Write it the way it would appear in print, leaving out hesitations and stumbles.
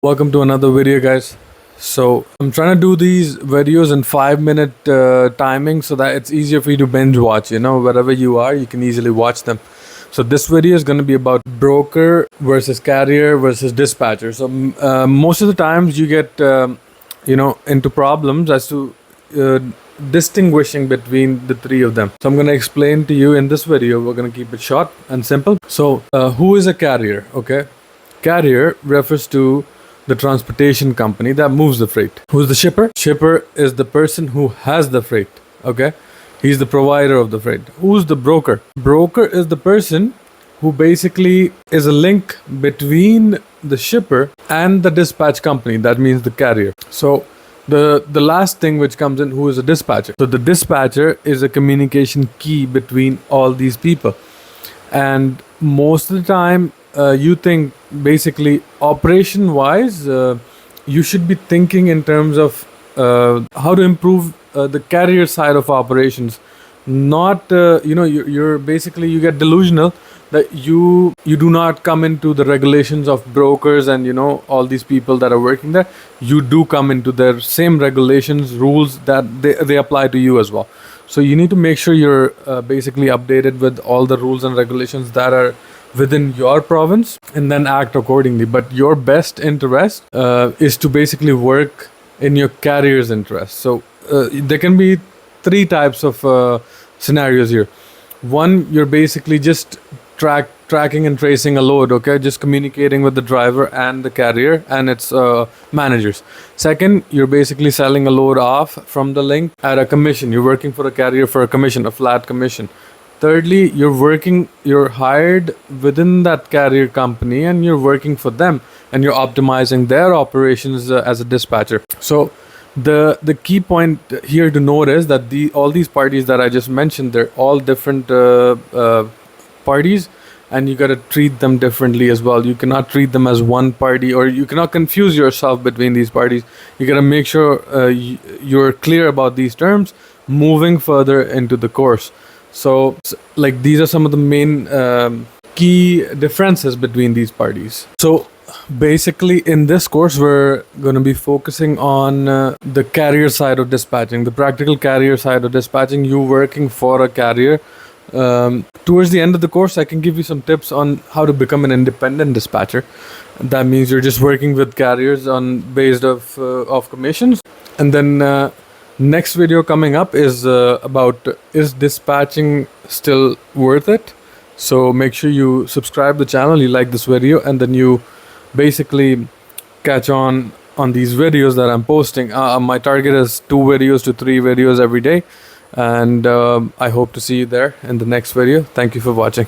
Welcome to another video, guys. So I'm trying to do these videos in 5-minute timing so that it's easier for you to binge watch. Wherever you are, you can easily watch them. So this video is going to be about broker versus carrier versus dispatcher. So most of the times you get into problems as to distinguishing between the three of them. So I'm going to explain to you in this video. We're going to keep it short and simple. So who is a carrier? Okay, carrier refers to the transportation company that moves the freight. Who's the shipper? Shipper is the person who has the freight. Okay, he's the provider of the freight. Who's the broker? Broker is the person who basically is a link between the shipper and the dispatch company. That means the carrier. So the last thing which comes in, who is a dispatcher? So the dispatcher is a communication key between all these people. And most of the time, you think basically operation wise, you should be thinking in terms of how to improve the carrier side of operations. Not you're basically, you get delusional that you do not come into the regulations of brokers and all these people that are working there. You do come into their same regulations, rules that they apply to you as well. So you need to make sure you're basically updated with all the rules and regulations that are within your province, and then act accordingly. But your best interest is to basically work in your carrier's interest. So there can be three types of scenarios here. One, you're basically just tracking and tracing a load, okay, just communicating with the driver and the carrier and its managers. Second, you're basically selling a load off from the link at a commission. You're working for a carrier for a commission, a flat commission. Thirdly, you're hired within that carrier company and you're working for them and you're optimizing their operations as a dispatcher. So the key point here to note is that all these parties that I just mentioned, they're all different parties, and you got to treat them differently as well. You cannot treat them as one party, or you cannot confuse yourself between these parties. You got to make sure you're clear about these terms moving further into the course. So like, these are some of the main key differences between these parties. So basically in this course, we're going to be focusing on the carrier side of dispatching, the practical carrier side of dispatching, you working for a carrier. Towards the end of the course, I can give you some tips on how to become an independent dispatcher. That means you're just working with carriers on based of commissions. And then next video coming up is about, is dispatching still worth it? So make sure you subscribe the channel, you like this video, and then you basically catch on these videos that I'm posting. My target is 2 videos to 3 videos every day, and I hope to see you there in the next video. Thank you for watching.